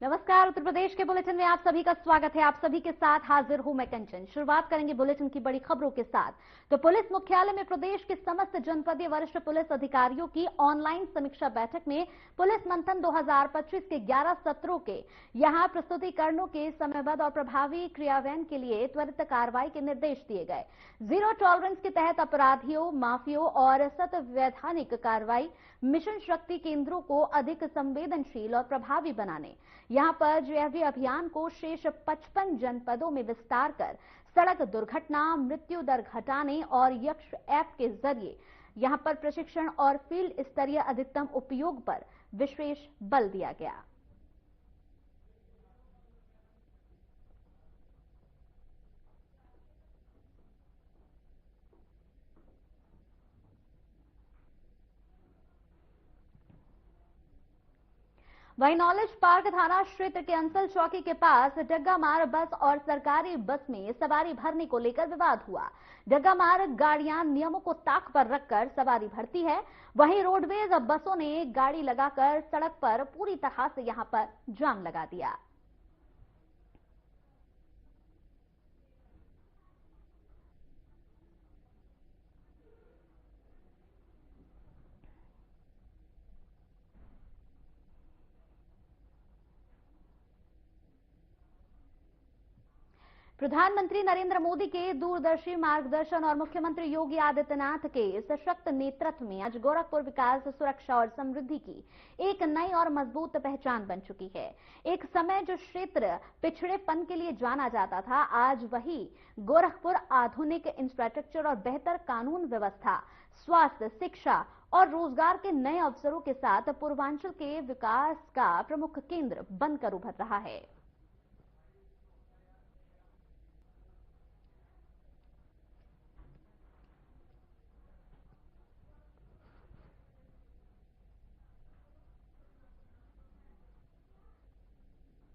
नमस्कार। उत्तर प्रदेश के बुलेटिन में आप सभी का स्वागत है। आप सभी के साथ हाजिर हूं मैं कंचन। शुरुआत करेंगे बुलेटिन की बड़ी खबरों के साथ। तो पुलिस मुख्यालय में प्रदेश के समस्त जनपदीय वरिष्ठ पुलिस अधिकारियों की ऑनलाइन समीक्षा बैठक में पुलिस मंथन 2025 के 11 सत्रों के यहां प्रस्तुतिकरणों के समयबद्ध और प्रभावी क्रियान्वयन के लिए त्वरित कार्रवाई के निर्देश दिए गए। जीरो टॉलरेंस के तहत अपराधियों, माफियों और संवैधानिक कार्रवाई मिशन शक्ति केंद्रों को अधिक संवेदनशील और प्रभावी बनाने, यहां पर जेएवी अभियान को शेष 55 जनपदों में विस्तार कर सड़क दुर्घटना मृत्यु दर घटाने और यक्ष ऐप के जरिए यहां पर प्रशिक्षण और फील्ड स्तरीय अधिकतम उपयोग पर विशेष बल दिया गया। वहीं नॉलेज पार्क थाना क्षेत्र के अंसल चौकी के पास डग्गामार बस और सरकारी बस में सवारी भरने को लेकर विवाद हुआ। डग्गामार गाड़ियां नियमों को ताक पर रखकर सवारी भरती है, वहीं रोडवेज बसों ने गाड़ी लगाकर सड़क पर पूरी तरह से यहां पर जाम लगा दिया। प्रधानमंत्री नरेंद्र मोदी के दूरदर्शी मार्गदर्शन और मुख्यमंत्री योगी आदित्यनाथ के सशक्त नेतृत्व में आज गोरखपुर विकास, सुरक्षा और समृद्धि की एक नई और मजबूत पहचान बन चुकी है। एक समय जो क्षेत्र पिछड़ेपन के लिए जाना जाता था, आज वही गोरखपुर आधुनिक इंफ्रास्ट्रक्चर और बेहतर कानून व्यवस्था, स्वास्थ्य, शिक्षा और रोजगार के नए अवसरों के साथ पूर्वांचल के विकास का प्रमुख केंद्र बनकर उभर रहा है।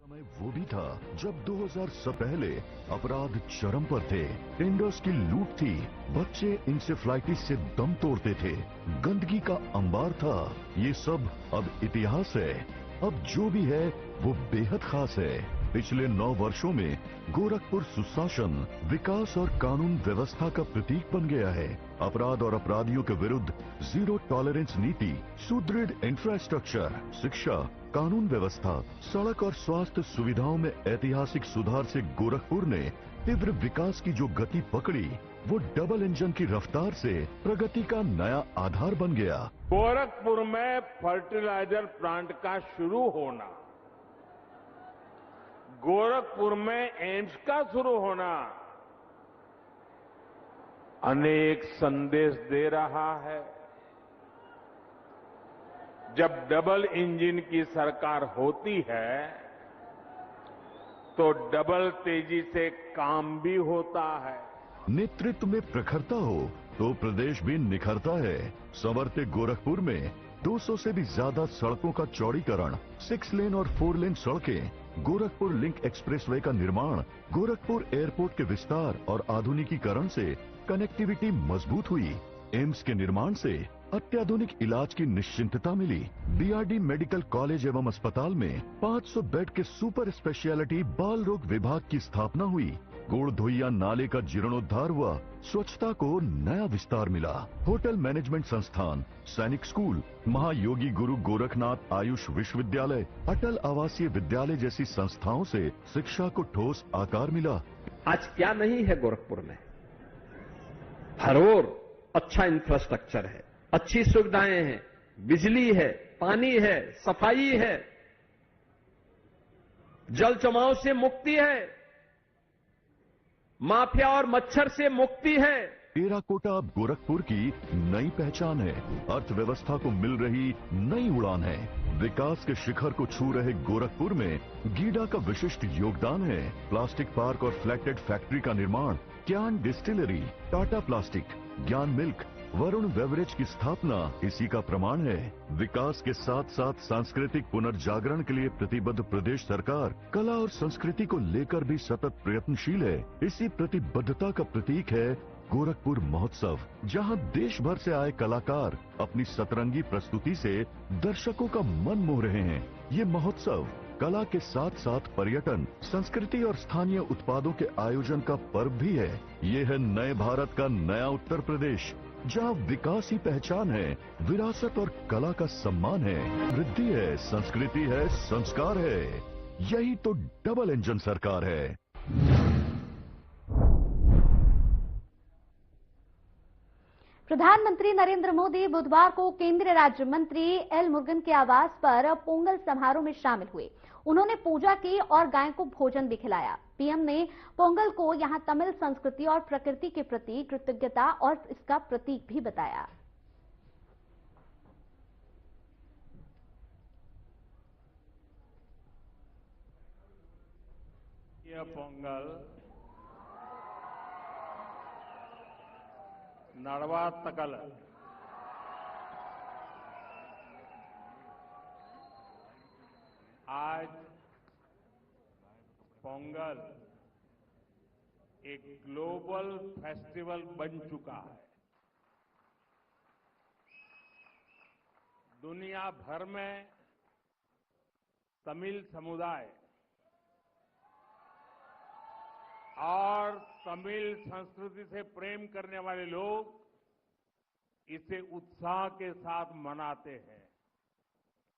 समय वो भी था जब 2000 से पहले अपराध चरम पर थे, टेंडर्स की लूट थी, बच्चे इंसेफ्लाइटिस से दम तोड़ते थे, गंदगी का अंबार था। ये सब अब इतिहास है। अब जो भी है वो बेहद खास है। पिछले 9 वर्षों में गोरखपुर सुशासन, विकास और कानून व्यवस्था का प्रतीक बन गया है। अपराध और अपराधियों के विरुद्ध जीरो टॉलरेंस नीति, सुदृढ़ इंफ्रास्ट्रक्चर, शिक्षा, कानून व्यवस्था, सड़क और स्वास्थ्य सुविधाओं में ऐतिहासिक सुधार से गोरखपुर ने तीव्र विकास की जो गति पकड़ी, वो डबल इंजन की रफ्तार से प्रगति का नया आधार बन गया। गोरखपुर में फर्टिलाइजर प्लांट का शुरू होना, गोरखपुर में एम्स का शुरू होना अनेक संदेश दे रहा है। जब डबल इंजन की सरकार होती है तो डबल तेजी से काम भी होता है। नेतृत्व में प्रखरता हो तो प्रदेश भी निखरता है। संवरते गोरखपुर में 200 से भी ज्यादा सड़कों का चौड़ीकरण, 6 लेन और 4 लेन सड़कें, गोरखपुर लिंक एक्सप्रेसवे का निर्माण, गोरखपुर एयरपोर्ट के विस्तार और आधुनिकीकरण से कनेक्टिविटी मजबूत हुई। एम्स के निर्माण से अत्याधुनिक इलाज की निश्चिंतता मिली। बीआरडी मेडिकल कॉलेज एवं अस्पताल में 500 बेड के सुपर स्पेशलिटी बाल रोग विभाग की स्थापना हुई। गोड़धोइया नाले का जीर्णोद्धार हुआ, स्वच्छता को नया विस्तार मिला। होटल मैनेजमेंट संस्थान, सैनिक स्कूल, महायोगी गुरु गोरखनाथ आयुष विश्वविद्यालय, अटल आवासीय विद्यालय जैसी संस्थाओं से शिक्षा को ठोस आकार मिला। आज क्या नहीं है गोरखपुर में? हर ओर अच्छा इंफ्रास्ट्रक्चर है, अच्छी सुविधाएं हैं, बिजली है, पानी है, सफाई है, जल जमाव से मुक्ति है, माफिया और मच्छर से मुक्ति है। टेराकोटा अब गोरखपुर की नई पहचान है। अर्थव्यवस्था को मिल रही नई उड़ान है। विकास के शिखर को छू रहे गोरखपुर में गीडा का विशिष्ट योगदान है। प्लास्टिक पार्क और फ्लैटेड फैक्ट्री का निर्माण, ज्ञान डिस्टिलरी, टाटा प्लास्टिक, ज्ञान मिल्क, वरुण बेवरेज की स्थापना इसी का प्रमाण है। विकास के साथ साथ सांस्कृतिक पुनर्जागरण के लिए प्रतिबद्ध प्रदेश सरकार कला और संस्कृति को लेकर भी सतत प्रयत्नशील है। इसी प्रतिबद्धता का प्रतीक है गोरखपुर महोत्सव, जहां देश भर से आए कलाकार अपनी सतरंगी प्रस्तुति से दर्शकों का मन मोह रहे हैं। ये महोत्सव कला के साथ साथ पर्यटन, संस्कृति और स्थानीय उत्पादों के आयोजन का पर्व भी है। ये है नए भारत का नया उत्तर प्रदेश, जहाँ विकास ही पहचान है, विरासत और कला का सम्मान है, वृद्धि है, संस्कृति है, संस्कार है। यही तो डबल इंजन सरकार है। प्रधानमंत्री नरेंद्र मोदी बुधवार को केंद्रीय राज्य मंत्री एल मुरुगन के आवास पर पोंगल समारोह में शामिल हुए। उन्होंने पूजा की और गायों को भोजन भी खिलाया। पीएम ने पोंगल को यहां तमिल संस्कृति और प्रकृति के प्रति कृतज्ञता और इसका प्रतीक भी बताया। यह पोंगल नड़वा तकल आज पोंगल एक ग्लोबल फेस्टिवल बन चुका है। दुनिया भर में तमिल समुदाय और तमिल संस्कृति से प्रेम करने वाले लोग इसे उत्साह के साथ मनाते हैं।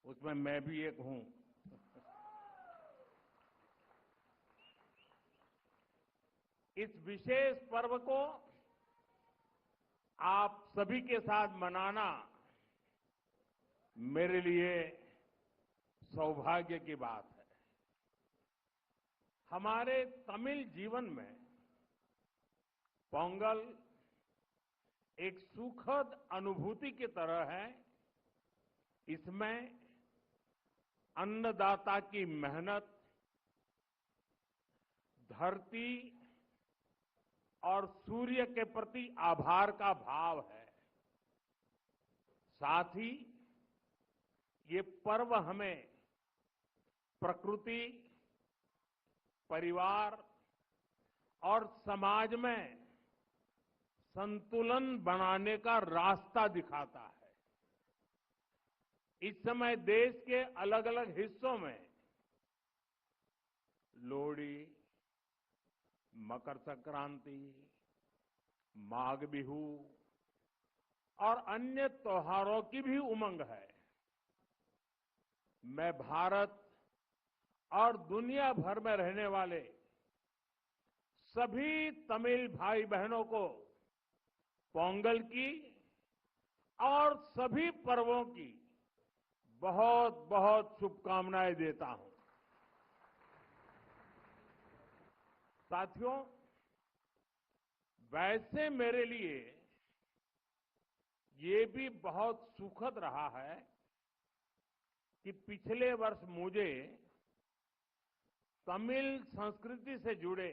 उसमें मैं भी एक हूं। इस विशेष पर्व को आप सभी के साथ मनाना मेरे लिए सौभाग्य की बात है। हमारे तमिल जीवन में पोंगल एक सुखद अनुभूति की तरह है। इसमें अन्नदाता की मेहनत, धरती और सूर्य के प्रति आभार का भाव है। साथ ही ये पर्व हमें प्रकृति, परिवार और समाज में संतुलन बनाने का रास्ता दिखाता है। इस समय देश के अलग अलग हिस्सों में लोहड़ी, मकर संक्रांति, माघ बिहू और अन्य त्योहारों की भी उमंग है। मैं भारत और दुनिया भर में रहने वाले सभी तमिल भाई बहनों को पोंगल की और सभी पर्वों की बहुत बहुत शुभकामनाएं देता हूं। साथियों, वैसे मेरे लिए ये भी बहुत सुखद रहा है कि पिछले वर्ष मुझे तमिल संस्कृति से जुड़े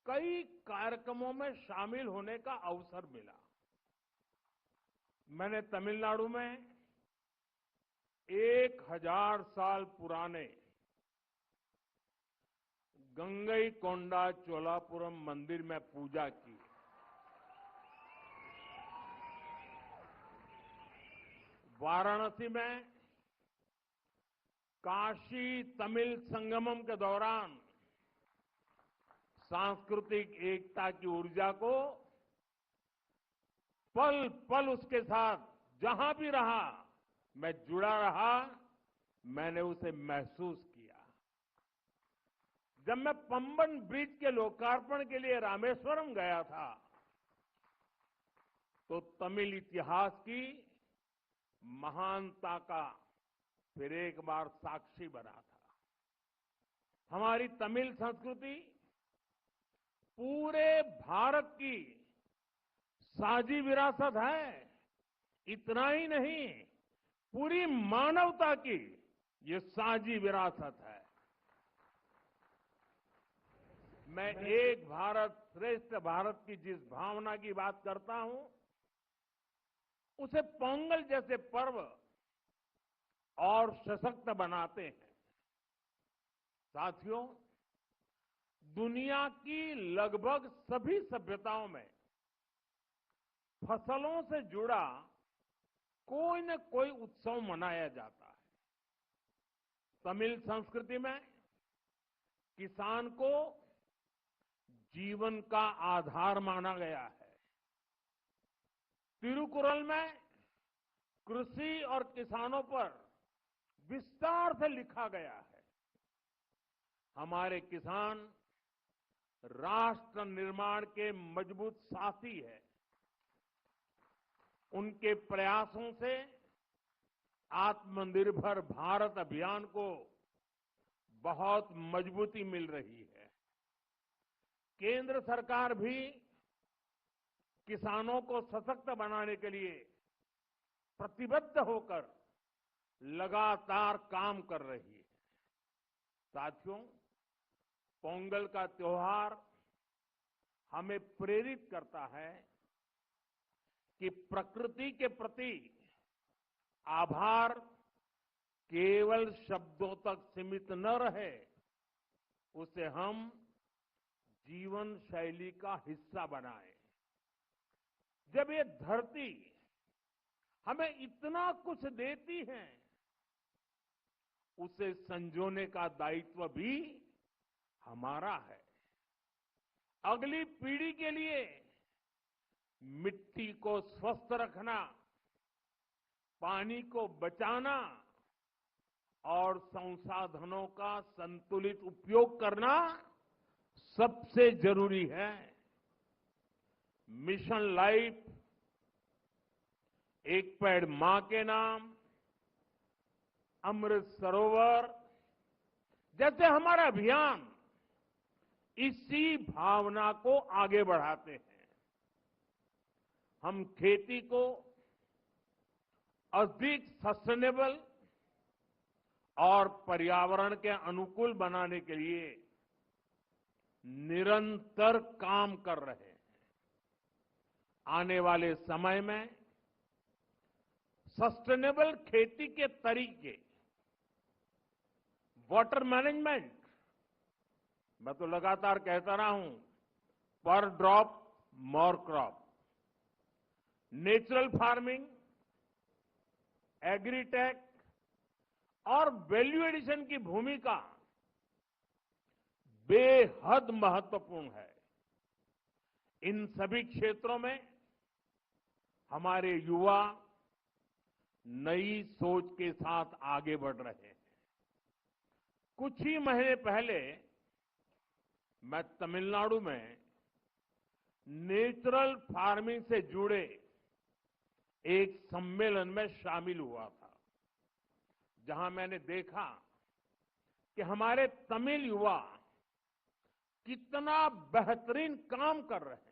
कई कार्यक्रमों में शामिल होने का अवसर मिला। मैंने तमिलनाडु में 1000 साल पुराने गंगईकोंडा चोलापुरम मंदिर में पूजा की। वाराणसी में काशी तमिल संगमम के दौरान सांस्कृतिक एकता की ऊर्जा को पल पल उसके साथ जहां भी रहा मैं जुड़ा रहा, मैंने उसे महसूस किया। जब मैं पंबन ब्रिज के लोकार्पण के लिए रामेश्वरम गया था तो तमिल इतिहास की महानता का फिर एक बार साक्षी बना था। हमारी तमिल संस्कृति पूरे भारत की साझी विरासत है। इतना ही नहीं, पूरी मानवता की ये साझी विरासत है। मैं एक भारत श्रेष्ठ भारत की जिस भावना की बात करता हूं, उसे पोंगल जैसे पर्व और सशक्त बनाते हैं। साथियों, दुनिया की लगभग सभी सभ्यताओं में फसलों से जुड़ा कोई न कोई उत्सव मनाया जाता है। तमिल संस्कृति में किसान को जीवन का आधार माना गया है। तिरुकुरल में कृषि और किसानों पर विस्तार से लिखा गया है। हमारे किसान राष्ट्र निर्माण के मजबूत साथी है। उनके प्रयासों से आत्मनिर्भर भारत अभियान को बहुत मजबूती मिल रही है। केंद्र सरकार भी किसानों को सशक्त बनाने के लिए प्रतिबद्ध होकर लगातार काम कर रही है। साथियों, पोंगल का त्योहार हमें प्रेरित करता है कि प्रकृति के प्रति आभार केवल शब्दों तक सीमित न रहे, उसे हम जीवन शैली का हिस्सा बनाएं। जब ये धरती हमें इतना कुछ देती है, उसे संजोने का दायित्व भी हमारा है। अगली पीढ़ी के लिए मिट्टी को स्वस्थ रखना, पानी को बचाना और संसाधनों का संतुलित उपयोग करना सबसे जरूरी है। मिशन लाइफ, एक पेड़ मां के नाम, अमृत सरोवर जैसे हमारा अभियान इसी भावना को आगे बढ़ाते हैं। हम खेती को अधिक सस्टेनेबल और पर्यावरण के अनुकूल बनाने के लिए निरंतर काम कर रहे हैं। आने वाले समय में सस्टेनेबल खेती के तरीके, वाटर मैनेजमेंट, मैं तो लगातार कहता रहा हूं, पर drop more crop, natural farming, agritech और वैल्यू एडिशन की भूमिका बेहद महत्वपूर्ण है। इन सभी क्षेत्रों में हमारे युवा नई सोच के साथ आगे बढ़ रहे हैं। कुछ ही महीने पहले मैं तमिलनाडु में नेचुरल फार्मिंग से जुड़े एक सम्मेलन में शामिल हुआ था, जहां मैंने देखा कि हमारे तमिल युवा कितना बेहतरीन काम कर रहे हैं।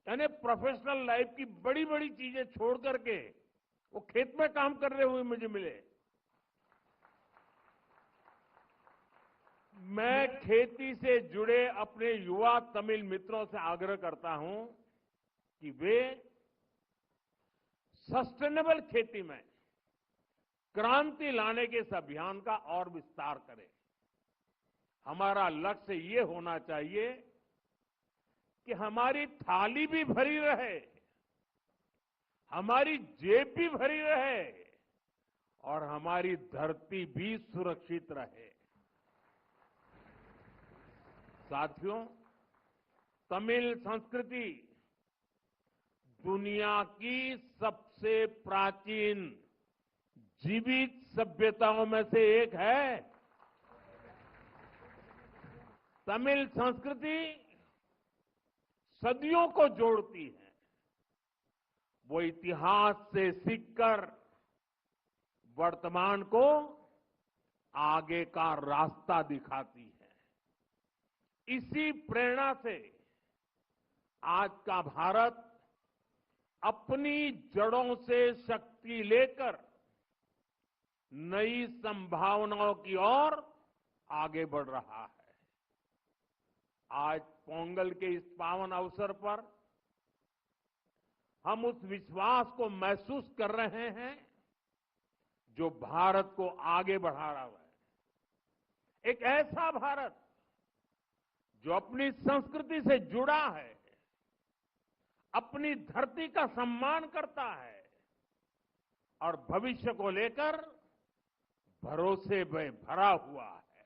यानी प्रोफेशनल लाइफ की बड़ी बड़ी चीजें छोड़ करके वो खेत में काम कर रहे हुए मुझे मिले। मैं खेती से जुड़े अपने युवा तमिल मित्रों से आग्रह करता हूं कि वे सस्टेनेबल खेती में क्रांति लाने के इस अभियान का और विस्तार करें। हमारा लक्ष्य ये होना चाहिए कि हमारी थाली भी भरी रहे, हमारी जेब भी भरी रहे और हमारी धरती भी सुरक्षित रहे। साथियों, तमिल संस्कृति दुनिया की सबसे प्राचीन जीवित सभ्यताओं में से एक है। तमिल संस्कृति सदियों को जोड़ती है। वो इतिहास से सीखकर वर्तमान को आगे का रास्ता दिखाती है। इसी प्रेरणा से आज का भारत अपनी जड़ों से शक्ति लेकर नई संभावनाओं की ओर आगे बढ़ रहा है। आज पोंगल के इस पावन अवसर पर हम उस विश्वास को महसूस कर रहे हैं जो भारत को आगे बढ़ा रहा है। एक ऐसा भारत जो अपनी संस्कृति से जुड़ा है, अपनी धरती का सम्मान करता है और भविष्य को लेकर भरोसे में भरा हुआ है।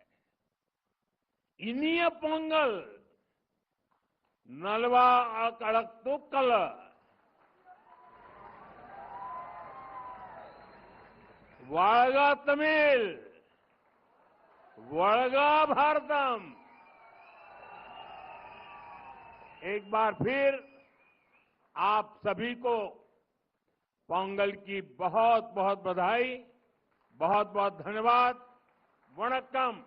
इनिय पोंगल नलवा कड़कतुक्कल वाळगा तमिल वळगा भारतम। एक बार फिर आप सभी को पोंगल की बहुत बहुत बधाई, बहुत बहुत धन्यवाद। वणक्कम।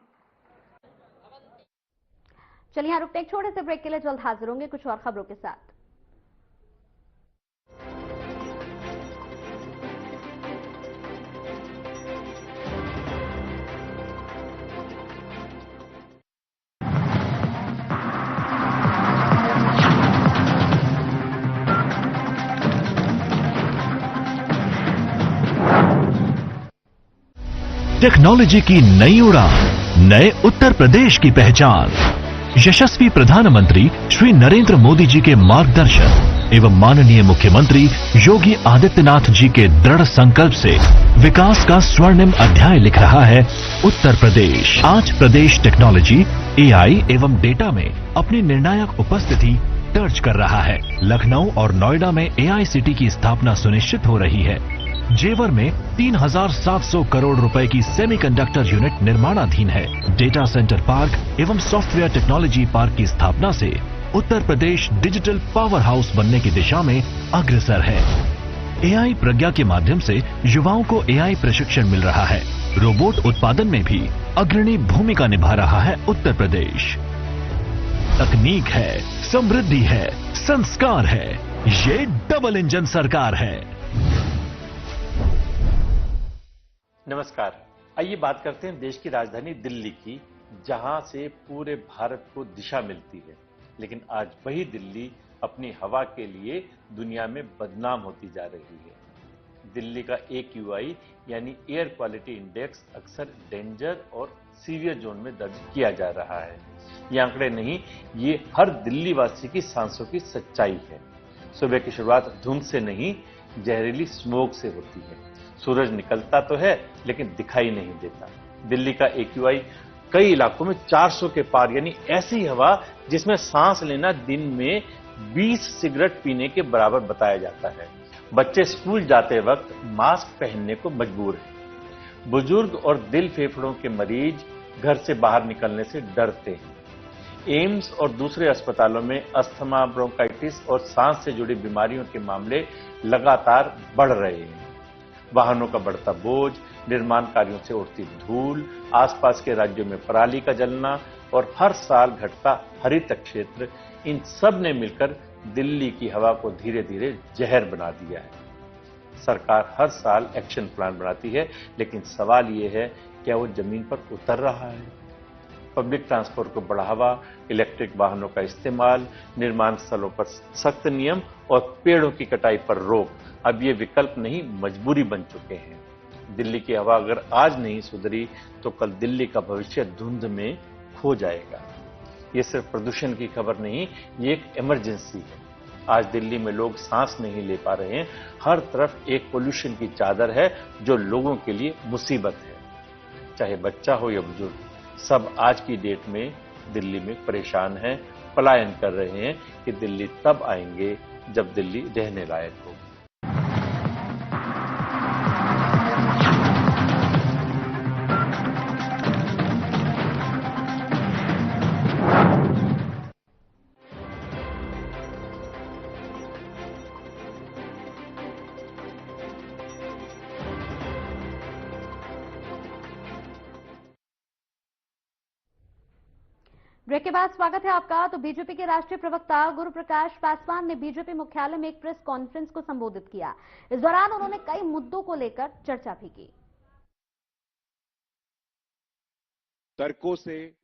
चलिए यहाँ रुकते एक छोटे से ब्रेक के लिए, जल्द हाजिर होंगे कुछ और खबरों के साथ। टेक्नोलॉजी की नई उड़ान, नए उत्तर प्रदेश की पहचान। यशस्वी प्रधानमंत्री श्री नरेंद्र मोदी जी के मार्गदर्शन एवं माननीय मुख्यमंत्री योगी आदित्यनाथ जी के दृढ़ संकल्प से विकास का स्वर्णिम अध्याय लिख रहा है उत्तर प्रदेश। आज प्रदेश टेक्नोलॉजी, एआई एवं डेटा में अपनी निर्णायक उपस्थिति दर्ज कर रहा है। लखनऊ और नोएडा में एआई सिटी की स्थापना सुनिश्चित हो रही है। जेवर में 3,700 करोड़ रुपए की सेमीकंडक्टर यूनिट निर्माणाधीन है। डेटा सेंटर पार्क एवं सॉफ्टवेयर टेक्नोलॉजी पार्क की स्थापना से Uttar Pradesh digital power house बनने की दिशा में अग्रसर है। एआई प्रज्ञा के माध्यम से युवाओं को एआई प्रशिक्षण मिल रहा है। रोबोट उत्पादन में भी अग्रणी भूमिका निभा रहा है उत्तर प्रदेश। तकनीक है, समृद्धि है, संस्कार है, ये डबल इंजन सरकार है। नमस्कार, आइए बात करते हैं देश की राजधानी दिल्ली की, जहां से पूरे भारत को दिशा मिलती है। लेकिन आज वही दिल्ली अपनी हवा के लिए दुनिया में बदनाम होती जा रही है। दिल्ली का AQI यानी एयर क्वालिटी इंडेक्स अक्सर डेंजर और सीवियर जोन में दर्ज किया जा रहा है। ये आंकड़े नहीं, ये हर दिल्ली वासी की सांसों की सच्चाई है। सुबह की शुरुआत धुंध से नहीं, जहरीली स्मोक से होती है। सूरज निकलता तो है लेकिन दिखाई नहीं देता। दिल्ली का AQI कई इलाकों में 400 के पार, यानी ऐसी हवा जिसमें सांस लेना दिन में 20 सिगरेट पीने के बराबर बताया जाता है। बच्चे स्कूल जाते वक्त मास्क पहनने को मजबूर हैं। बुजुर्ग और दिल फेफड़ों के मरीज घर से बाहर निकलने से डरते हैं। एम्स और दूसरे अस्पतालों में अस्थमा, ब्रोंकाइटिस और सांस से जुड़ी बीमारियों के मामले लगातार बढ़ रहे हैं। वाहनों का बढ़ता बोझ, निर्माण कार्यों से उड़ती धूल, आसपास के राज्यों में पराली का जलना और हर साल घटता हरित क्षेत्र, इन सब ने मिलकर दिल्ली की हवा को धीरे धीरे जहर बना दिया है। सरकार हर साल एक्शन प्लान बनाती है, लेकिन सवाल ये है, क्या वो जमीन पर उतर रहा है? पब्लिक ट्रांसपोर्ट को बढ़ावा, इलेक्ट्रिक वाहनों का इस्तेमाल, निर्माण स्थलों पर सख्त नियम और पेड़ों की कटाई पर रोक अब ये विकल्प नहीं, मजबूरी बन चुके हैं। दिल्ली की हवा अगर आज नहीं सुधरी तो कल दिल्ली का भविष्य धुंध में खो जाएगा। ये सिर्फ प्रदूषण की खबर नहीं, ये एक इमरजेंसी है। आज दिल्ली में लोग सांस नहीं ले पा रहे हैं। हर तरफ एक पोल्यूशन की चादर है जो लोगों के लिए मुसीबत है। चाहे बच्चा हो या बुजुर्ग, सब आज की डेट में दिल्ली में परेशान हैं, पलायन कर रहे हैं कि दिल्ली तब आएंगे जब दिल्ली रहने लायक हो। ब्रेक के बाद स्वागत है आपका। तो बीजेपी के राष्ट्रीय प्रवक्ता गुरु प्रकाश पासवान ने बीजेपी मुख्यालय में एक प्रेस कॉन्फ्रेंस को संबोधित किया। इस दौरान उन्होंने कई मुद्दों को लेकर चर्चा भी की। तर्कों से,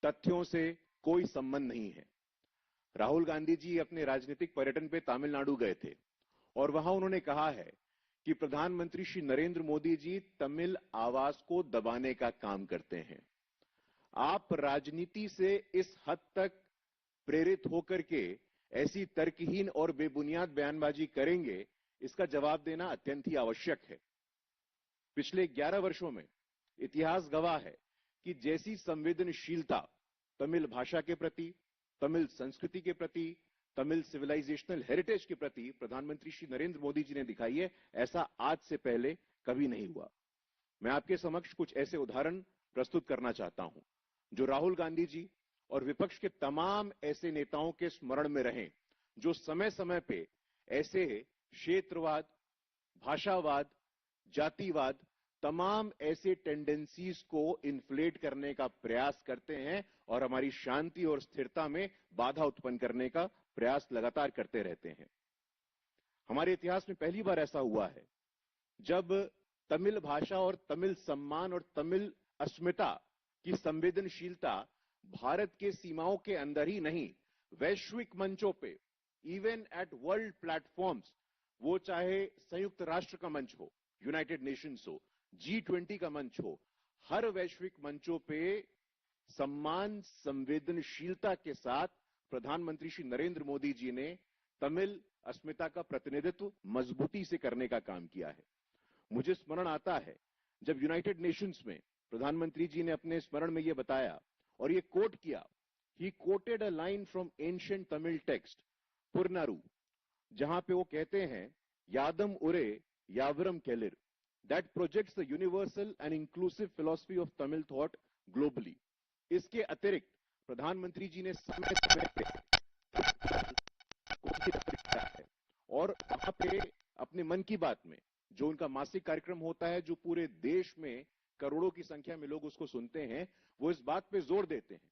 तथ्यों से कोई संबंध नहीं है। राहुल गांधी जी अपने राजनीतिक पर्यटन पे तमिलनाडु गए थे और वहां उन्होंने कहा है कि प्रधानमंत्री श्री नरेंद्र मोदी जी तमिल आवाज को दबाने का काम करते हैं। आप राजनीति से इस हद तक प्रेरित होकर के ऐसी तर्कहीन और बेबुनियाद बयानबाजी करेंगे, इसका जवाब देना अत्यंत ही आवश्यक है। पिछले 11 वर्षों में इतिहास गवाह है कि जैसी संवेदनशीलता तमिल भाषा के प्रति, तमिल संस्कृति के प्रति, तमिल सिविलाइजेशनल हेरिटेज के प्रति प्रधानमंत्री श्री नरेंद्र मोदी जी ने दिखाई है, ऐसा आज से पहले कभी नहीं हुआ। मैं आपके समक्ष कुछ ऐसे उदाहरण प्रस्तुत करना चाहता हूं जो राहुल गांधी जी और विपक्ष के तमाम ऐसे नेताओं के स्मरण में रहें जो समय समय पे ऐसे क्षेत्रवाद, भाषावाद, जातिवाद, तमाम ऐसे टेंडेंसीज को इन्फ्लेट करने का प्रयास करते हैं और हमारी शांति और स्थिरता में बाधा उत्पन्न करने का प्रयास लगातार करते रहते हैं। हमारे इतिहास में पहली बार ऐसा हुआ है जब तमिल भाषा और तमिल सम्मान और तमिल अस्मिता की संवेदनशीलता भारत के सीमाओं के अंदर ही नहीं, वैश्विक मंचों पे, इवन एट वर्ल्ड प्लेटफॉर्म्स, वो चाहे संयुक्त राष्ट्र का मंच हो, यूनाइटेड नेशंस हो, G20 का मंच हो, हर वैश्विक मंचों पे सम्मान संवेदनशीलता के साथ प्रधानमंत्री श्री नरेंद्र मोदी जी ने तमिल अस्मिता का प्रतिनिधित्व मजबूती से करने का काम किया है। मुझे स्मरण आता है जब यूनाइटेड नेशंस में प्रधानमंत्री जी ने अपने स्मरण में यह बताया और ये कोट किया, he quoted a line from ancient Tamil text Purananuru, जहां पे वो कहते हैं, यादम उरे यावरम केलिर, that projects the universal and inclusive philosophy of Tamil thought globally. इसके अतिरिक्त प्रधानमंत्री जी ने समय समय पे है और वहां पे अपने मन की बात में जो उनका मासिक कार्यक्रम होता है, जो पूरे देश में करोड़ों की संख्या में लोग उसको सुनते हैं, वो इस बात पे जोर देते हैं,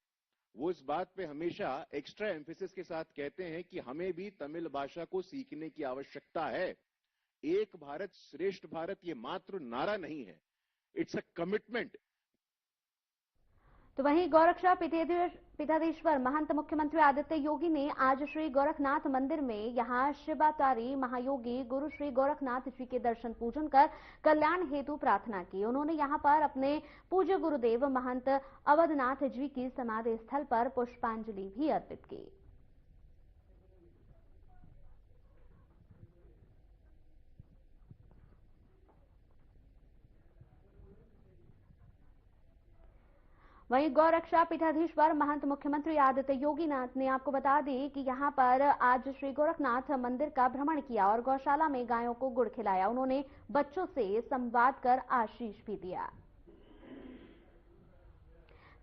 वो इस बात पे हमेशा एक्स्ट्रा एम्फेसिस के साथ कहते हैं कि हमें भी तमिल भाषा को सीखने की आवश्यकता है। एक भारत श्रेष्ठ भारत ये मात्र नारा नहीं है, इट्स अ कमिटमेंट। तो वहीं गोरक्षा पीठाधीश्वर महंत मुख्यमंत्री आदित्य योगी ने आज श्री गोरखनाथ मंदिर में यहां शिवावतारी महायोगी गुरु श्री गोरखनाथ जी के दर्शन पूजन कर कल्याण हेतु प्रार्थना की। उन्होंने यहां पर अपने पूज्य गुरुदेव महंत अवधनाथ जी की समाधि स्थल पर पुष्पांजलि भी अर्पित की। वहीं गौरक्षा पीठाधीश्वर महंत मुख्यमंत्री आदित्य योगीनाथ ने आपको बता दी कि यहां पर आज श्री गोरखनाथ मंदिर का भ्रमण किया और गौशाला में गायों को गुड़ खिलाया। उन्होंने बच्चों से संवाद कर आशीष भी दिया।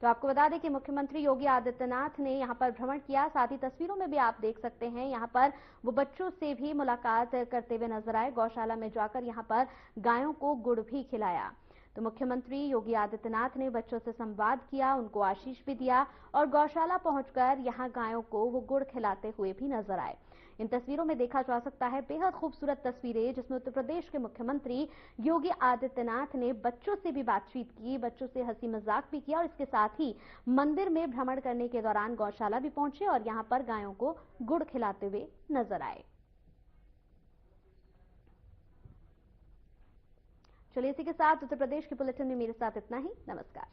तो आपको बता दें कि मुख्यमंत्री योगी आदित्यनाथ ने यहां पर भ्रमण किया, साथ ही तस्वीरों में भी आप देख सकते हैं यहां पर वो बच्चों से भी मुलाकात करते हुए नजर आए। गौशाला में जाकर यहां पर गायों को गुड़ भी खिलाया। तो मुख्यमंत्री योगी आदित्यनाथ ने बच्चों से संवाद किया, उनको आशीष भी दिया और गौशाला पहुंचकर यहां गायों को वो गुड़ खिलाते हुए भी नजर आए। इन तस्वीरों में देखा जा सकता है बेहद खूबसूरत तस्वीरें, जिसमें उत्तर प्रदेश के मुख्यमंत्री योगी आदित्यनाथ ने बच्चों से भी बातचीत की, बच्चों से हंसी मजाक भी किया और इसके साथ ही मंदिर में भ्रमण करने के दौरान गौशाला भी पहुंचे और यहां पर गायों को गुड़ खिलाते हुए नजर आए। चलिए इसी के साथ उत्तर प्रदेश की बुलेटिन में मेरे साथ इतना ही। नमस्कार।